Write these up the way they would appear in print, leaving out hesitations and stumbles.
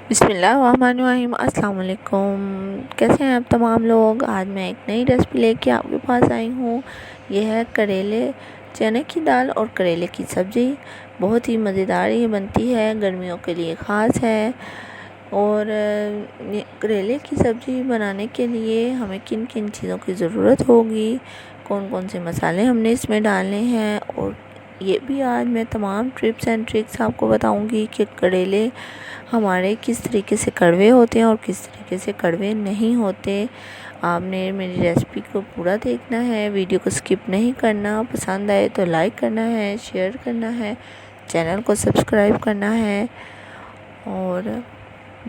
बिस्मिल्लाहिर्रहमानिर्रहीम। अस्सलाम वालेकुम। कैसे हैं आप तमाम लोग। आज मैं एक नई रेसिपी लेके आपके पास आई हूँ। यह है करेले, चने की दाल और करेले की सब्ज़ी। बहुत ही मज़ेदार ये बनती है, गर्मियों के लिए ख़ास है। और ये करेले की सब्ज़ी बनाने के लिए हमें किन किन चीज़ों की ज़रूरत होगी, कौन कौन से मसाले हमने इसमें डालने हैं, और ये भी आज मैं तमाम टिप्स एंड ट्रिक्स आपको बताऊंगी कि करेले हमारे किस तरीके से कड़वे होते हैं और किस तरीके से कड़वे नहीं होते। आपने मेरी रेसिपी को पूरा देखना है, वीडियो को स्किप नहीं करना। पसंद आए तो लाइक करना है, शेयर करना है, चैनल को सब्सक्राइब करना है और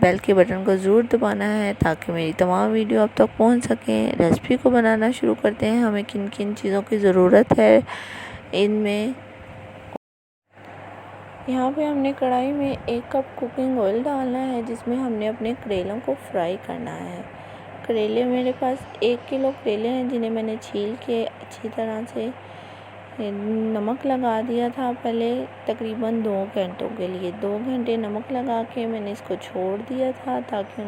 बेल के बटन को ज़रूर दबाना है ताकि मेरी तमाम वीडियो आप तक पहुंच सकें। रेसिपी को बनाना शुरू करते हैं। हमें किन किन चीज़ों की ज़रूरत है इनमें। यहाँ पे हमने कढ़ाई में 1 कप कुकिंग ऑयल डालना है, जिसमें हमने अपने करेलों को फ्राई करना है। करेले मेरे पास 1 किलो करेले हैं, जिन्हें मैंने छील के अच्छी तरह से नमक लगा दिया था पहले तकरीबन 2 घंटों के लिए। 2 घंटे नमक लगा के मैंने इसको छोड़ दिया था ताकि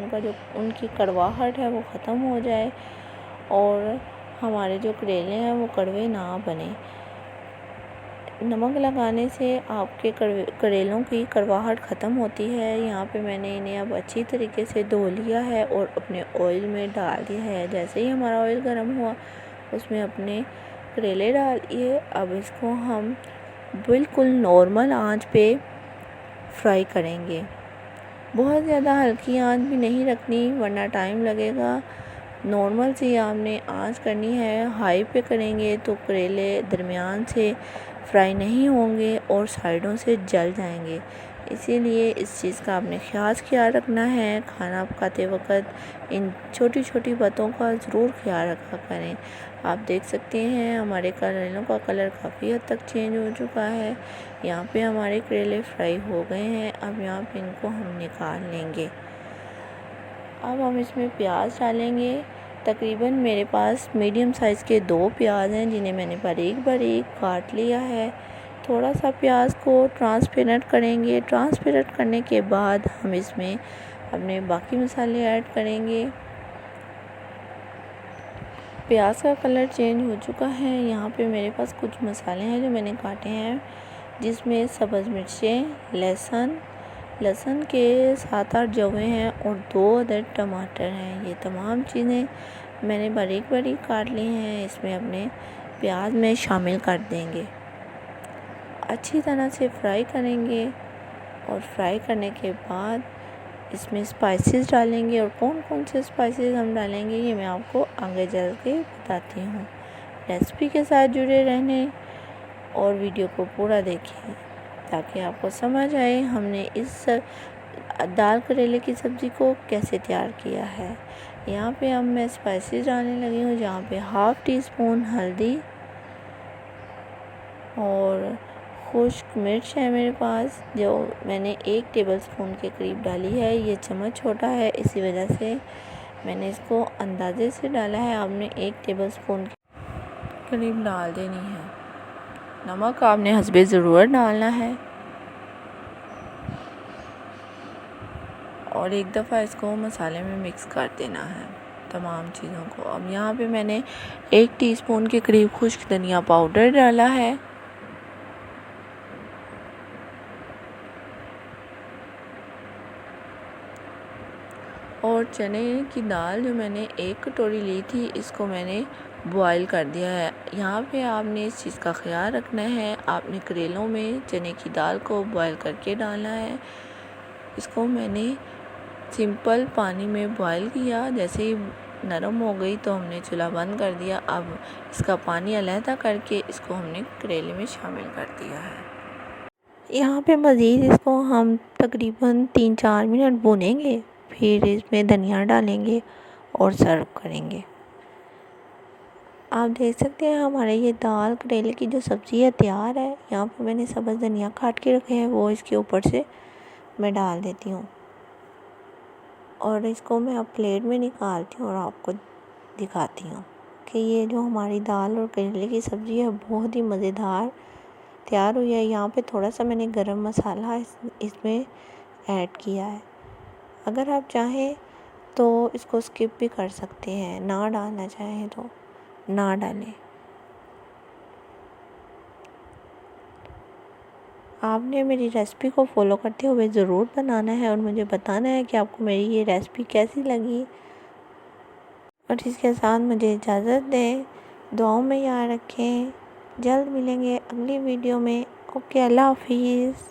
उनकी कड़वाहट है वो ख़त्म हो जाए और हमारे जो करेले हैं वो कड़वे ना बने। नमक लगाने से आपके करेलों की कड़वाहट ख़त्म होती है। यहाँ पे मैंने इन्हें अब अच्छी तरीके से धो लिया है और अपने ऑयल में डाल दिया है। जैसे ही हमारा ऑयल गर्म हुआ उसमें अपने करेले डाल दिए। अब इसको हम बिल्कुल नॉर्मल आंच पे फ्राई करेंगे। बहुत ज़्यादा हल्की आंच भी नहीं रखनी वरना टाइम लगेगा। नॉर्मल सी आपने आंच करनी है। हाई पे करेंगे तो करेले दरमियान से फ्राई नहीं होंगे और साइडों से जल जाएंगे। इसीलिए इस चीज़ का आपने ख्याल रखना है। खाना पकाते वक्त इन छोटी छोटी बातों का ज़रूर ख्याल रखा करें। आप देख सकते हैं हमारे करेलों का कलर काफ़ी हद तक चेंज हो चुका है। यहाँ पे हमारे करेले फ्राई हो गए हैं। अब यहाँ पे इनको हम निकाल लेंगे। अब हम इसमें प्याज डालेंगे। तकरीबन मेरे पास मीडियम साइज़ के 2 प्याज हैं, जिन्हें मैंने बारीक बारीक काट लिया है। थोड़ा सा प्याज को ट्रांसपेरेंट करेंगे। ट्रांसपेरेंट करने के बाद हम इसमें अपने बाकी मसाले ऐड करेंगे। प्याज का कलर चेंज हो चुका है। यहाँ पे मेरे पास कुछ मसाले हैं जो मैंने काटे हैं, जिसमें सब्ज़ मिर्चें, लहसुन के 7-8 जवे हैं और 2 अदद टमाटर हैं। ये तमाम चीज़ें मैंने बारीक बारीक काट ली हैं। इसमें अपने प्याज में शामिल कर देंगे। अच्छी तरह से फ्राई करेंगे और फ्राई करने के बाद इसमें स्पाइसेस डालेंगे। और कौन कौन से स्पाइसेस हम डालेंगे ये मैं आपको आगे चल के बताती हूँ। रेसिपी के साथ जुड़े रहने और वीडियो को पूरा देखिए ताकि आपको समझ आए हमने इस दाल करेले की सब्ज़ी को कैसे तैयार किया है। यहाँ पे अब मैं स्पाइसेस डालने लगी हूँ, जहाँ पे 1/2 टीस्पून हल्दी और खुश्क मिर्च है मेरे पास, जो मैंने 1 टेबलस्पून के करीब डाली है। ये चम्मच छोटा है, इसी वजह से मैंने इसको अंदाजे से डाला है। आपने 1 टेबलस्पून के करीब डाल देनी है। नमक आपने हस्बे ज़रूरत डालना है और एक दफ़ा इसको मसाले में मिक्स कर देना है तमाम चीज़ों को। अब यहाँ पे मैंने 1 टीस्पून के करीब खुश्क धनिया पाउडर डाला है और चने की दाल जो मैंने 1 कटोरी ली थी, इसको मैंने बॉईल कर दिया है। यहाँ पे आपने इस चीज़ का ख्याल रखना है, आपने करेलों में चने की दाल को बॉईल करके डालना है। इसको मैंने सिंपल पानी में बॉईल किया। जैसे ही नरम हो गई तो हमने चूल्हा बंद कर दिया। अब इसका पानी अलहदा करके इसको हमने करेले में शामिल कर दिया है। यहाँ पे मज़ीद इसको हम तकरीबन 3-4 मिनट भूनेंगे, फिर इसमें धनिया डालेंगे और सर्व करेंगे। आप देख सकते हैं हमारे ये दाल करेले की जो सब्ज़ी है तैयार है। यहाँ पे मैंने सब्ज़ धनिया काट के रखे हैं, वो इसके ऊपर से मैं डाल देती हूँ और इसको मैं अब प्लेट में निकालती हूँ और आपको दिखाती हूँ कि ये जो हमारी दाल और करेले की सब्ज़ी है बहुत ही मज़ेदार तैयार हुई है। यहाँ पे थोड़ा सा मैंने गरम मसाला इसमें ऐड किया है। अगर आप चाहें तो इसको स्किप भी कर सकते हैं, ना डालना चाहें तो ना डालें। आपने मेरी रेसिपी को फॉलो करते हुए ज़रूर बनाना है और मुझे बताना है कि आपको मेरी ये रेसिपी कैसी लगी। और इसके साथ मुझे इजाज़त दें, दुआओं में याद रखें। जल्द मिलेंगे अगली वीडियो में। ओके, अल्लाह हाफिज़।